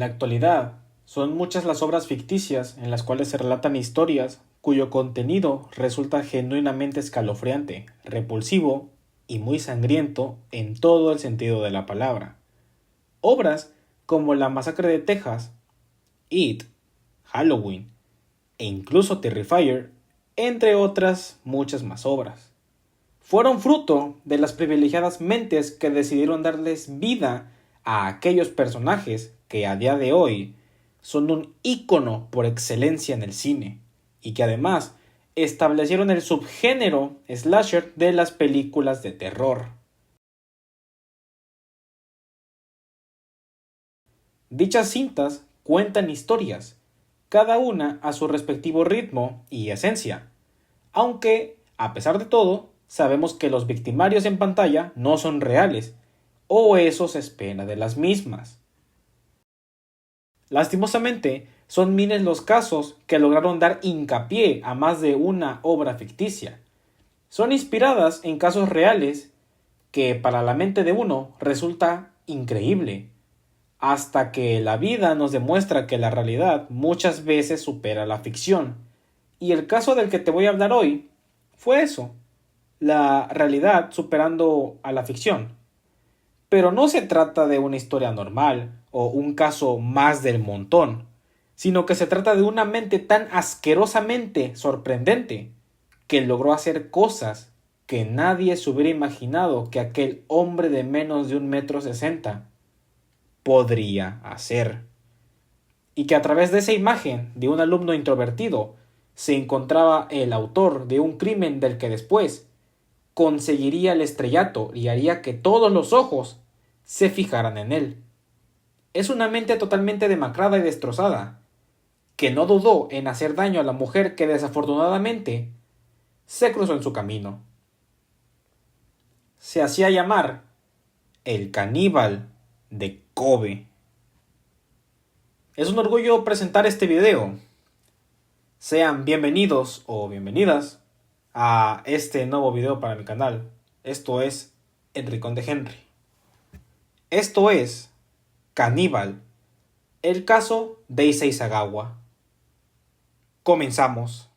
la actualidad, son muchas las obras ficticias en las cuales se relatan historias cuyo contenido resulta genuinamente escalofriante, repulsivo y muy sangriento en todo el sentido de la palabra. Obras como La Masacre de Texas, It, Halloween e incluso Terrifier, entre otras muchas más obras. Fueron fruto de las privilegiadas mentes que decidieron darles vida a aquellos personajes que a día de hoy son un ícono por excelencia en el cine y que además establecieron el subgénero slasher de las películas de terror. Dichas cintas cuentan historias, cada una a su respectivo ritmo y esencia, aunque, a pesar de todo, sabemos que los victimarios en pantalla no son reales, o eso se espera de las mismas. Lastimosamente, son miles los casos que lograron dar hincapié a más de una obra ficticia. Son inspiradas en casos reales que para la mente de uno resulta increíble, hasta que la vida nos demuestra que la realidad muchas veces supera la ficción. Y el caso del que te voy a hablar hoy fue eso, la realidad superando a la ficción. Pero no se trata de una historia normal o un caso más del montón, sino que se trata de una mente tan asquerosamente sorprendente que logró hacer cosas que nadie se hubiera imaginado que aquel hombre de menos de 1,60 m podría hacer. Y que a través de esa imagen de un alumno introvertido se encontraba el autor de un crimen del que después conseguiría el estrellato y haría que todos los ojos se fijaran en él. Es una mente totalmente demacrada y destrozada, que no dudó en hacer daño a la mujer que desafortunadamente se cruzó en su camino. Se hacía llamar el caníbal de Kobe. Es un orgullo presentar este video. Sean bienvenidos o bienvenidas a este nuevo video para mi canal. Esto es El Rincón de Henry. Esto es Caníbal, el caso de Issei Sagawa. Comenzamos.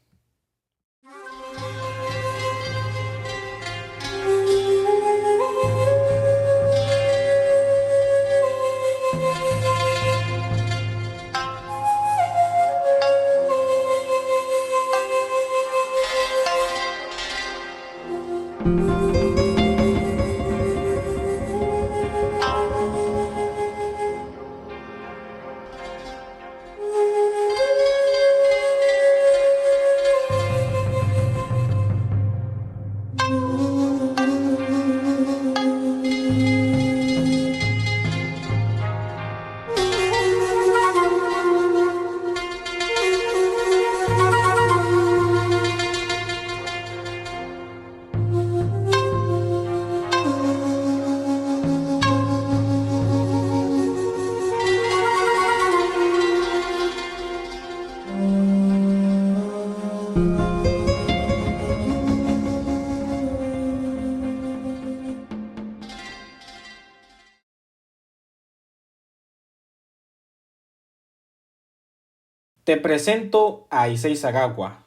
Te presento a Issei Sagawa.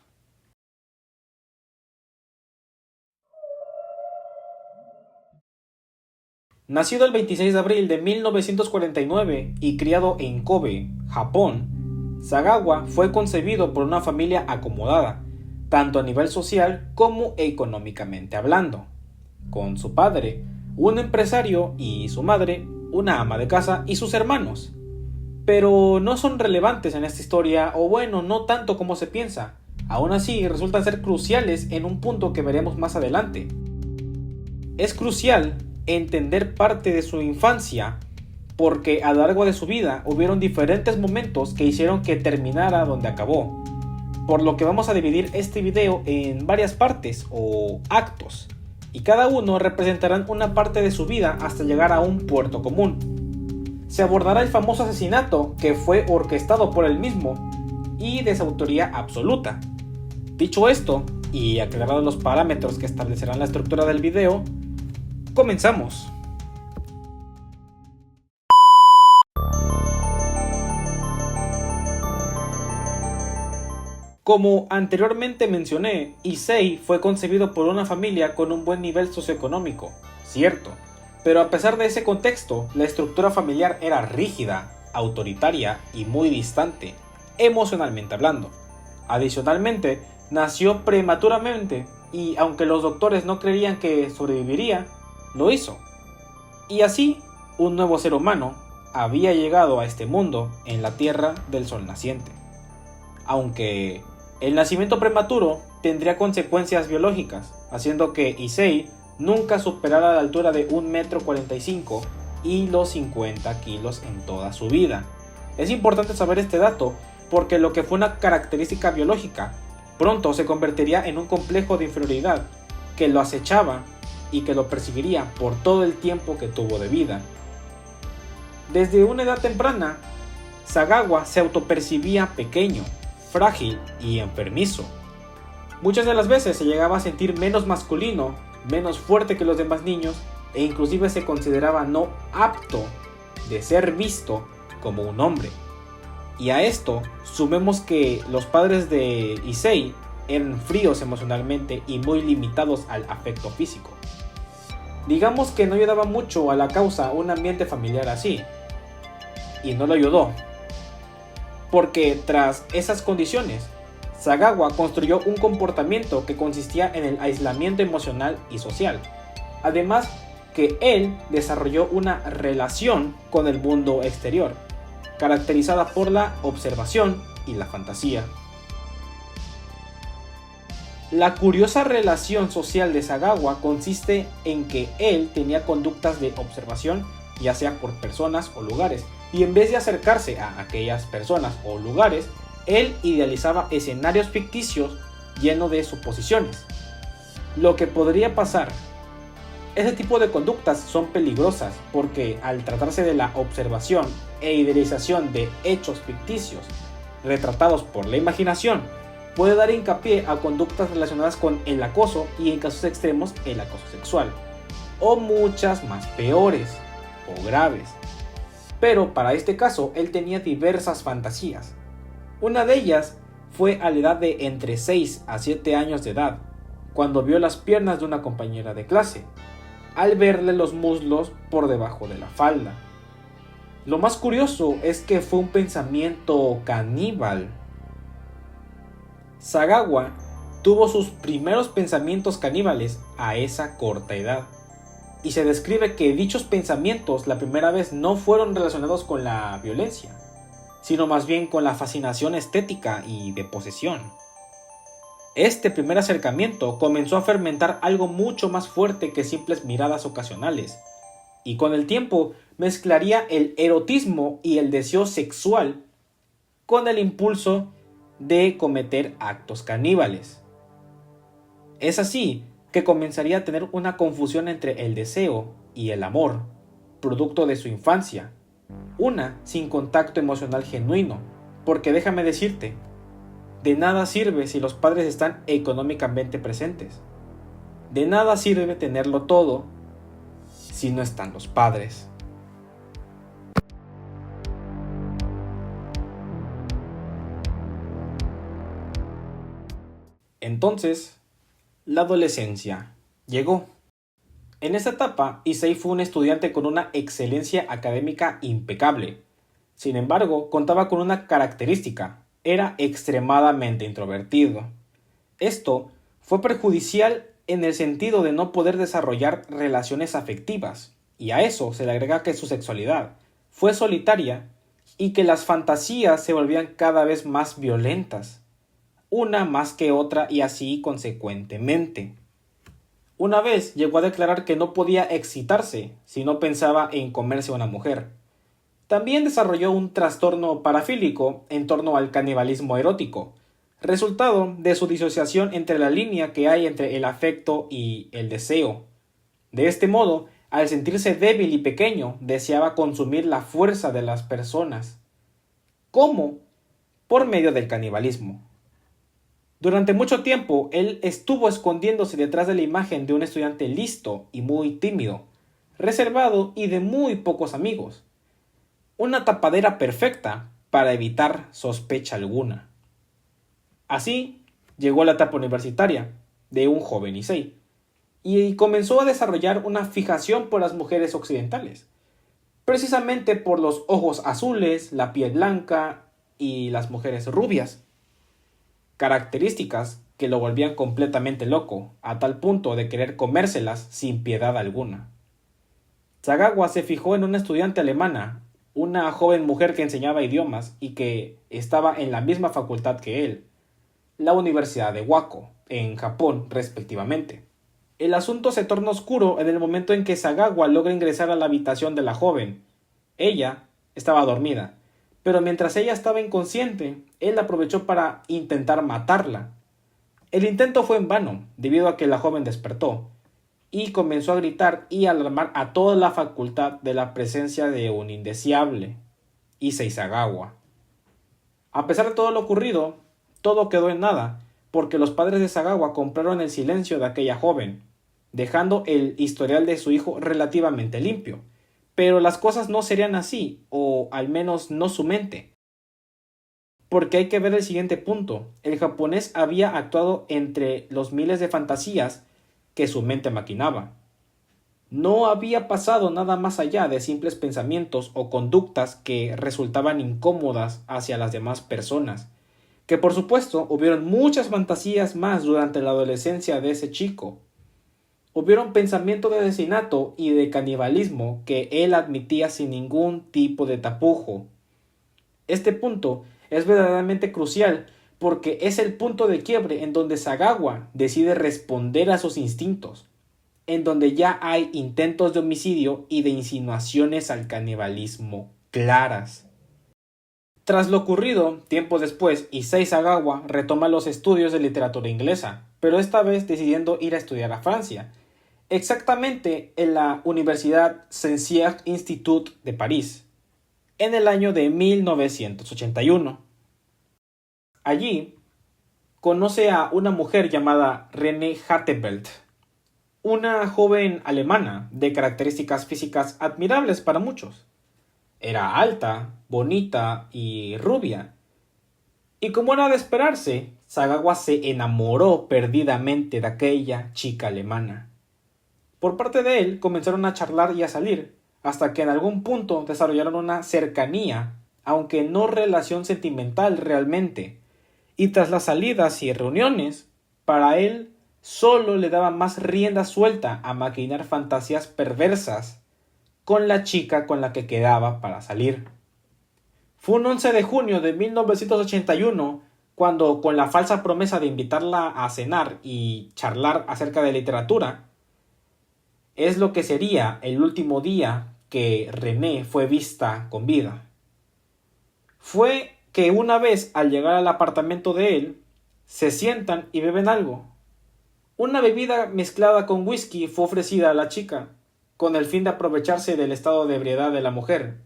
Nacido el 26 de abril de 1949 y criado en Kobe, Japón, Sagawa fue concebido por una familia acomodada, tanto a nivel social como económicamente hablando, con su padre, un empresario, y su madre, una ama de casa, y sus hermanos. Pero no son relevantes en esta historia, o bueno, no tanto como se piensa. Aún así, resultan ser cruciales en un punto que veremos más adelante. Es crucial entender parte de su infancia, porque a lo largo de su vida hubieron diferentes momentos que hicieron que terminara donde acabó. Por lo que vamos a dividir este video en varias partes o actos, y cada uno representarán una parte de su vida hasta llegar a un puerto común. Se abordará el famoso asesinato que fue orquestado por él mismo y de su autoría absoluta. Dicho esto, y aclarados los parámetros que establecerán la estructura del video, comenzamos. Como anteriormente mencioné, Issei fue concebido por una familia con un buen nivel socioeconómico, cierto, pero a pesar de ese contexto, la estructura familiar era rígida, autoritaria y muy distante, emocionalmente hablando. Adicionalmente, nació prematuramente y aunque los doctores no creían que sobreviviría, lo hizo. Y así, un nuevo ser humano había llegado a este mundo en la Tierra del Sol naciente. Aunque el nacimiento prematuro tendría consecuencias biológicas, haciendo que Issei nunca superara la altura de 1,45 m y los 50 kilos en toda su vida. Es importante saber este dato porque lo que fue una característica biológica pronto se convertiría en un complejo de inferioridad que lo acechaba y que lo perseguiría por todo el tiempo que tuvo de vida. Desde una edad temprana, Sagawa se autopercibía pequeño, frágil y enfermizo. Muchas de las veces se llegaba a sentir menos masculino, menos fuerte que los demás niños e inclusive se consideraba no apto de ser visto como un hombre. Y a esto sumemos que los padres de Issei eran fríos emocionalmente y muy limitados al afecto físico. Digamos que no ayudaba mucho a la causa un ambiente familiar así. Y no lo ayudó. Porque tras esas condiciones, Sagawa construyó un comportamiento que consistía en el aislamiento emocional y social. Además que él desarrolló una relación con el mundo exterior, caracterizada por la observación y la fantasía. La curiosa relación social de Sagawa consiste en que él tenía conductas de observación, ya sea por personas o lugares, y en vez de acercarse a aquellas personas o lugares, él idealizaba escenarios ficticios llenos de suposiciones. Lo que podría pasar. Ese tipo de conductas son peligrosas porque al tratarse de la observación e idealización de hechos ficticios retratados por la imaginación, puede dar hincapié a conductas relacionadas con el acoso y en casos extremos el acoso sexual, o muchas más peores o graves. Pero para este caso él tenía diversas fantasías. Una de ellas fue a la edad de entre 6 a 7 años de edad, cuando vio las piernas de una compañera de clase, al verle los muslos por debajo de la falda. Lo más curioso es que fue un pensamiento caníbal. Sagawa tuvo sus primeros pensamientos caníbales a esa corta edad, y se describe que dichos pensamientos la primera vez no fueron relacionados con la violencia, sino más bien con la fascinación estética y de posesión. Este primer acercamiento comenzó a fermentar algo mucho más fuerte que simples miradas ocasionales, y con el tiempo mezclaría el erotismo y el deseo sexual con el impulso de cometer actos caníbales. Es así que comenzaría a tener una confusión entre el deseo y el amor, producto de su infancia, una sin contacto emocional genuino, porque déjame decirte, de nada sirve si los padres están económicamente presentes. De nada sirve tenerlo todo si no están los padres. Entonces, la adolescencia llegó. En esta etapa, Issei fue un estudiante con una excelencia académica impecable. Sin embargo, contaba con una característica: era extremadamente introvertido. Esto fue perjudicial en el sentido de no poder desarrollar relaciones afectivas, y a eso se le agrega que su sexualidad fue solitaria y que las fantasías se volvían cada vez más violentas, una más que otra y así consecuentemente. Una vez llegó a declarar que no podía excitarse si no pensaba en comerse a una mujer. También desarrolló un trastorno parafílico en torno al canibalismo erótico, resultado de su disociación entre la línea que hay entre el afecto y el deseo. De este modo, al sentirse débil y pequeño, deseaba consumir la fuerza de las personas. ¿Cómo? Por medio del canibalismo. Durante mucho tiempo, él estuvo escondiéndose detrás de la imagen de un estudiante listo y muy tímido, reservado y de muy pocos amigos. Una tapadera perfecta para evitar sospecha alguna. Así llegó la etapa universitaria de un joven Issei y comenzó a desarrollar una fijación por las mujeres occidentales, precisamente por los ojos azules, la piel blanca y las mujeres rubias, características que lo volvían completamente loco, a tal punto de querer comérselas sin piedad alguna. Sagawa se fijó en una estudiante alemana, una joven mujer que enseñaba idiomas y que estaba en la misma facultad que él, la Universidad de Wako, en Japón, respectivamente. El asunto se torna oscuro en el momento en que Sagawa logra ingresar a la habitación de la joven. Ella estaba dormida, pero mientras ella estaba inconsciente, él aprovechó para intentar matarla. El intento fue en vano, debido a que la joven despertó, y comenzó a gritar y alarmar a toda la facultad de la presencia de un indeseable, Issei Sagawa. A pesar de todo lo ocurrido, todo quedó en nada, porque los padres de Sagawa compraron el silencio de aquella joven, dejando el historial de su hijo relativamente limpio. Pero las cosas no serían así, o al menos no su mente. Porque hay que ver el siguiente punto. El japonés había actuado entre los miles de fantasías que su mente maquinaba. No había pasado nada más allá de simples pensamientos o conductas que resultaban incómodas hacia las demás personas. Que por supuesto hubieron muchas fantasías más durante la adolescencia de ese chico. Hubieron pensamientos de asesinato y de canibalismo que él admitía sin ningún tipo de tapujo. Este punto es verdaderamente crucial porque es el punto de quiebre en donde Sagawa decide responder a sus instintos, en donde ya hay intentos de homicidio y de insinuaciones al canibalismo claras. Tras lo ocurrido, tiempo después, Issei Sagawa retoma los estudios de literatura inglesa, pero esta vez decidiendo ir a estudiar a Francia, exactamente en la Universidad Saint-Cyr Institut de París, en el año de 1981. Allí conoce a una mujer llamada René Hartevelt, una joven alemana de características físicas admirables para muchos. Era alta, bonita y rubia. Y como era de esperarse, Sagawa se enamoró perdidamente de aquella chica alemana. Por parte de él comenzaron a charlar y a salir, hasta que en algún punto desarrollaron una cercanía, aunque no relación sentimental realmente. Y tras las salidas y reuniones, para él solo le daba más rienda suelta a maquinar fantasías perversas con la chica con la que quedaba para salir. Fue un 11 de junio de 1981 cuando, con la falsa promesa de invitarla a cenar y charlar acerca de literatura, es lo que sería el último día que René fue vista con vida. Fue que una vez al llegar al apartamento de él, se sientan y beben algo. Una bebida mezclada con whisky fue ofrecida a la chica, con el fin de aprovecharse del estado de ebriedad de la mujer.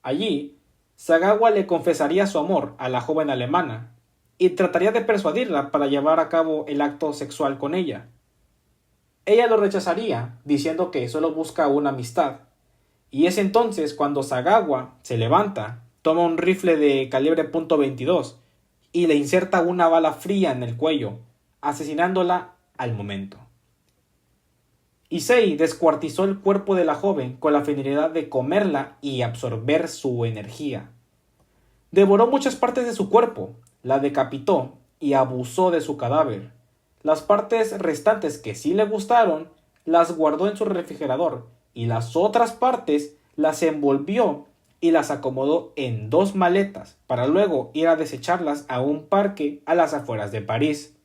Allí, Sagawa le confesaría su amor a la joven alemana y trataría de persuadirla para llevar a cabo el acto sexual con ella. Ella lo rechazaría, diciendo que solo busca una amistad, y es entonces cuando Sagawa se levanta, toma un rifle de calibre .22 y le inserta una bala fría en el cuello, asesinándola al momento. Issei descuartizó el cuerpo de la joven con la finalidad de comerla y absorber su energía. Devoró muchas partes de su cuerpo, la decapitó y abusó de su cadáver. Las partes restantes que sí le gustaron, las guardó en su refrigerador y las otras partes las envolvió y las acomodó en 2 maletas para luego ir a desecharlas a un parque a las afueras de París.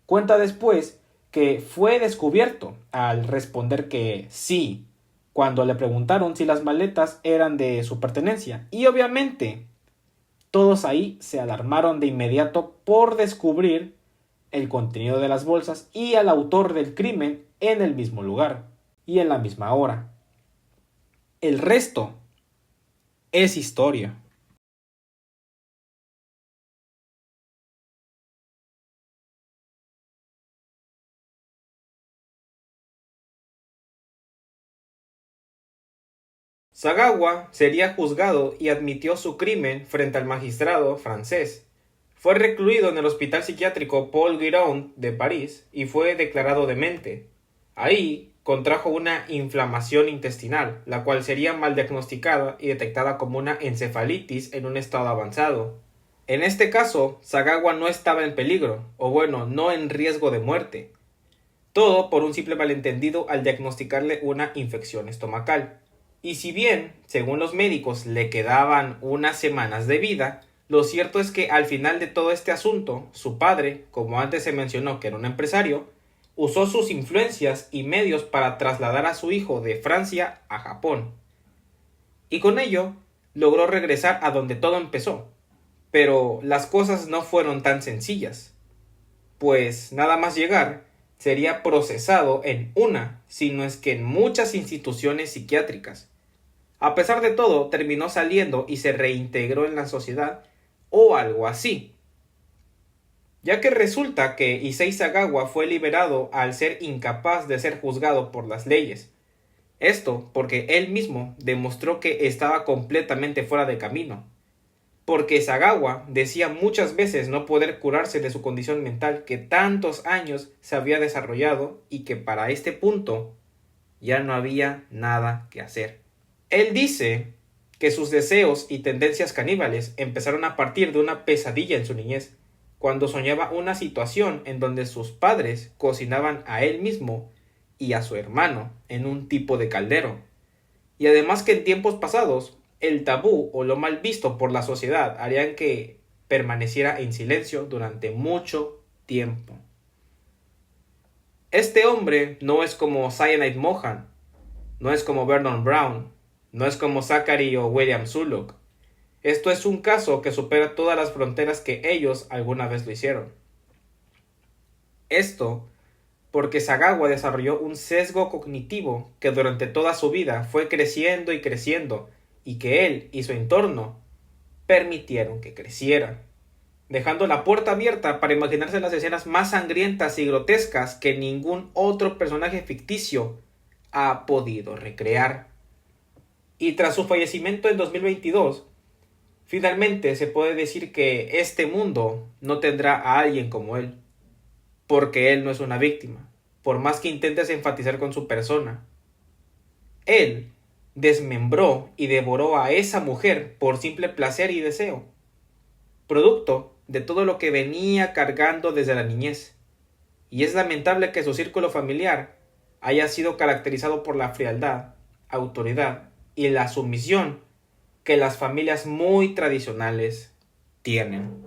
Cuenta después que fue descubierto al responder que sí, cuando le preguntaron si las maletas eran de su pertenencia, y obviamente todos ahí se alarmaron de inmediato por descubrir el contenido de las bolsas y al autor del crimen en el mismo lugar y en la misma hora. El resto es historia. Sagawa sería juzgado y admitió su crimen frente al magistrado francés, Fue recluido en el hospital psiquiátrico Paul Guérin de París y fue declarado demente. Ahí contrajo una inflamación intestinal, la cual sería mal diagnosticada y detectada como una encefalitis en un estado avanzado. En este caso, Sagawa no estaba en peligro, o bueno, no en riesgo de muerte. Todo por un simple malentendido al diagnosticarle una infección estomacal. Y si bien, según los médicos, le quedaban unas semanas de vida, lo cierto es que al final de todo este asunto, su padre, como antes se mencionó que era un empresario, usó sus influencias y medios para trasladar a su hijo de Francia a Japón. Y con ello, logró regresar a donde todo empezó. Pero las cosas no fueron tan sencillas. Pues nada más llegar, sería procesado en una, si no es que en muchas instituciones psiquiátricas. A pesar de todo, terminó saliendo y se reintegró en la sociedad, o algo así. Ya que resulta que Issei Sagawa fue liberado al ser incapaz de ser juzgado por las leyes. Esto porque él mismo demostró que estaba completamente fuera de camino. Porque Sagawa decía muchas veces no poder curarse de su condición mental que tantos años se había desarrollado y que para este punto ya no había nada que hacer. Él dice que sus deseos y tendencias caníbales empezaron a partir de una pesadilla en su niñez, cuando soñaba una situación en donde sus padres cocinaban a él mismo y a su hermano en un tipo de caldero. Y además que en tiempos pasados, el tabú o lo mal visto por la sociedad harían que permaneciera en silencio durante mucho tiempo. Este hombre no es como Cyanide Mohan, no es como Vernon Brown, no es como Zachary o William Zuluk. Esto es un caso que supera todas las fronteras que ellos alguna vez lo hicieron. Esto porque Sagawa desarrolló un sesgo cognitivo que durante toda su vida fue creciendo y creciendo, y que él y su entorno permitieron que creciera, dejando la puerta abierta para imaginarse las escenas más sangrientas y grotescas que ningún otro personaje ficticio ha podido recrear. Y tras su fallecimiento en 2022, finalmente se puede decir que este mundo no tendrá a alguien como él, porque él no es una víctima, por más que intentes enfatizar con su persona. Él desmembró y devoró a esa mujer por simple placer y deseo, producto de todo lo que venía cargando desde la niñez. Y es lamentable que su círculo familiar haya sido caracterizado por la frialdad, autoridad y la sumisión que las familias muy tradicionales tienen.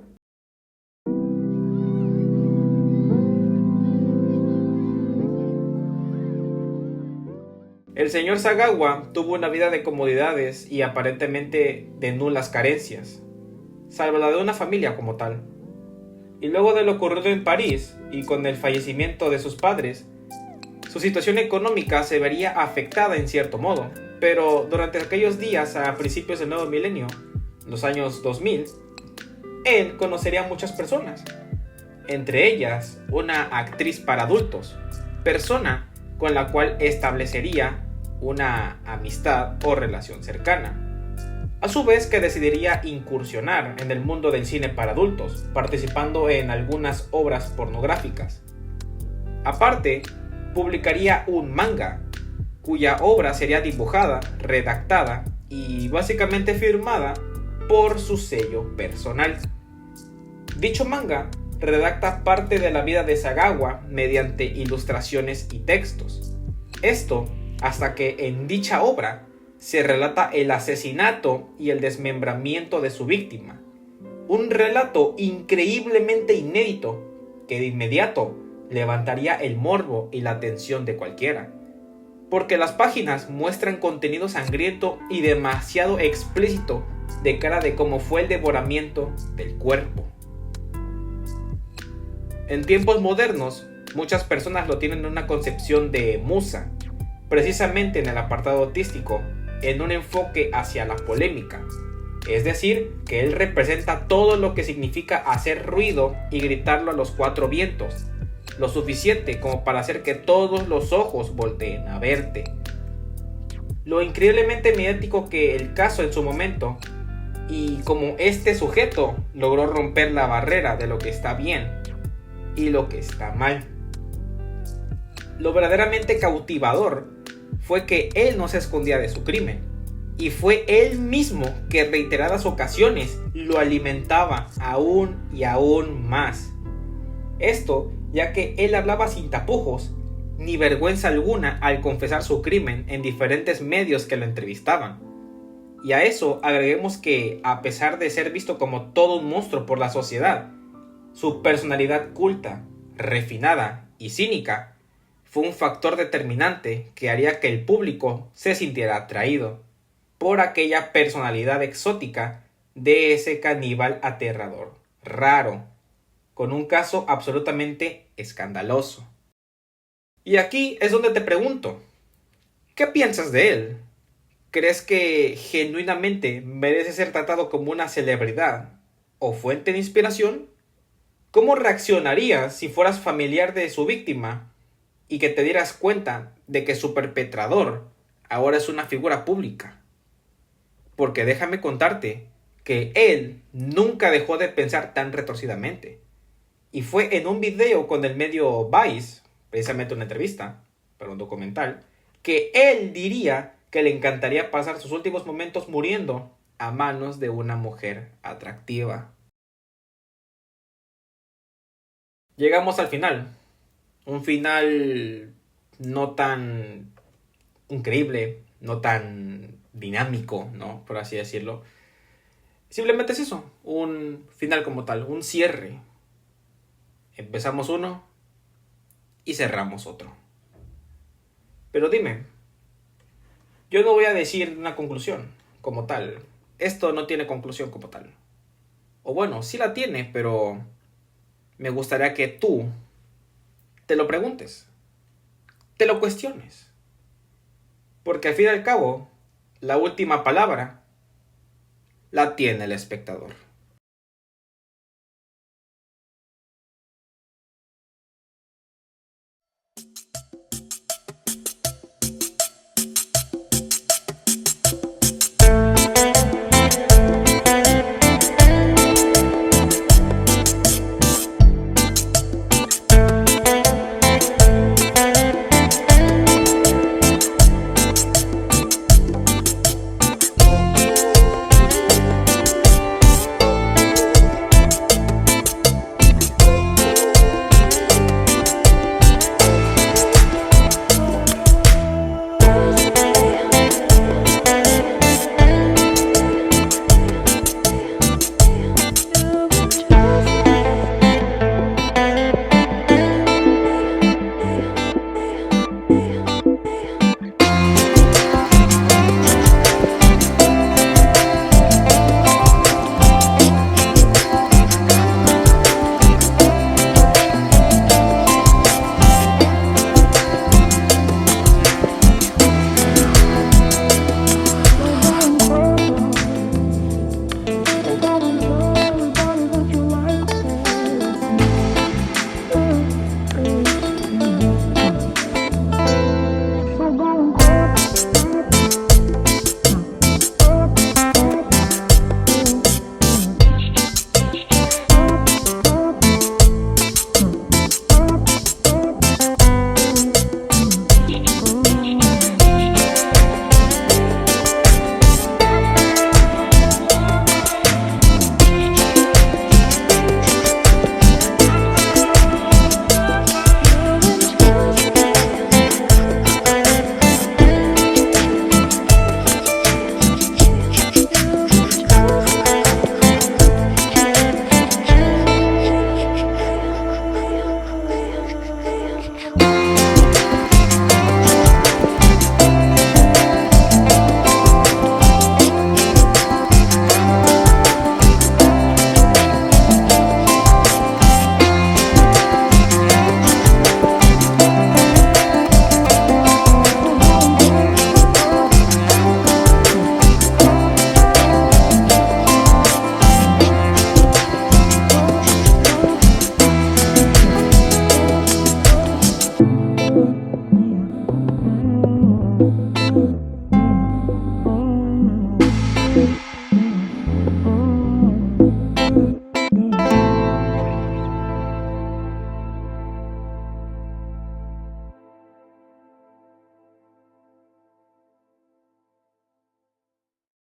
El señor Sagawa tuvo una vida de comodidades y aparentemente de nulas carencias, salvo la de una familia como tal. Y luego de lo ocurrido en París y con el fallecimiento de sus padres, su situación económica se vería afectada en cierto modo. Pero durante aquellos días a principios del nuevo milenio, los años 2000, él conocería a muchas personas, entre ellas una actriz para adultos, persona con la cual establecería una amistad o relación cercana. A su vez que decidiría incursionar en el mundo del cine para adultos, participando en algunas obras pornográficas. Aparte, publicaría un manga, cuya obra sería dibujada, redactada y básicamente firmada por su sello personal. Dicho manga redacta parte de la vida de Sagawa mediante ilustraciones y textos. Esto hasta que en dicha obra se relata el asesinato y el desmembramiento de su víctima. Un relato increíblemente inédito que de inmediato levantaría el morbo y la atención de cualquiera. Porque las páginas muestran contenido sangriento y demasiado explícito de cara de cómo fue el devoramiento del cuerpo. En tiempos modernos, muchas personas lo tienen en una concepción de musa, precisamente en el apartado artístico, en un enfoque hacia la polémica. Es decir, que él representa todo lo que significa hacer ruido y gritarlo a los cuatro vientos, lo suficiente como para hacer que todos los ojos volteen a verte. Lo increíblemente mediático que el caso en su momento Y como este sujeto logró romper la barrera de lo que está bien y lo que está mal. Lo verdaderamente cautivador fue que él no se escondía de su crimen, y fue él mismo que en reiteradas ocasiones lo alimentaba aún y aún más. Esto ya que él hablaba sin tapujos ni vergüenza alguna al confesar su crimen en diferentes medios que lo entrevistaban. Y a eso agreguemos que, a pesar de ser visto como todo un monstruo por la sociedad, su personalidad culta, refinada y cínica fue un factor determinante que haría que el público se sintiera atraído por aquella personalidad exótica de ese caníbal aterrador, raro, con un caso absolutamente escandaloso. Y aquí es donde te pregunto, ¿qué piensas de él? ¿Crees que genuinamente merece ser tratado como una celebridad o fuente de inspiración? ¿Cómo reaccionarías si fueras familiar de su víctima y que te dieras cuenta de que su perpetrador ahora es una figura pública? Porque déjame contarte que él nunca dejó de pensar tan retorcidamente. Y fue en un video con el medio Vice, precisamente una entrevista, pero un documental, que él diría que le encantaría pasar sus últimos momentos muriendo a manos de una mujer atractiva. Llegamos al final. Un final no tan increíble, no tan dinámico, ¿no? Por así decirlo. Simplemente es eso, un final como tal, un cierre. Empezamos uno y cerramos otro. Pero dime, yo no voy a decir una conclusión como tal. Esto no tiene conclusión como tal. O bueno, sí la tiene, pero me gustaría que tú te lo preguntes, te lo cuestiones. Porque al fin y al cabo, la última palabra la tiene el espectador.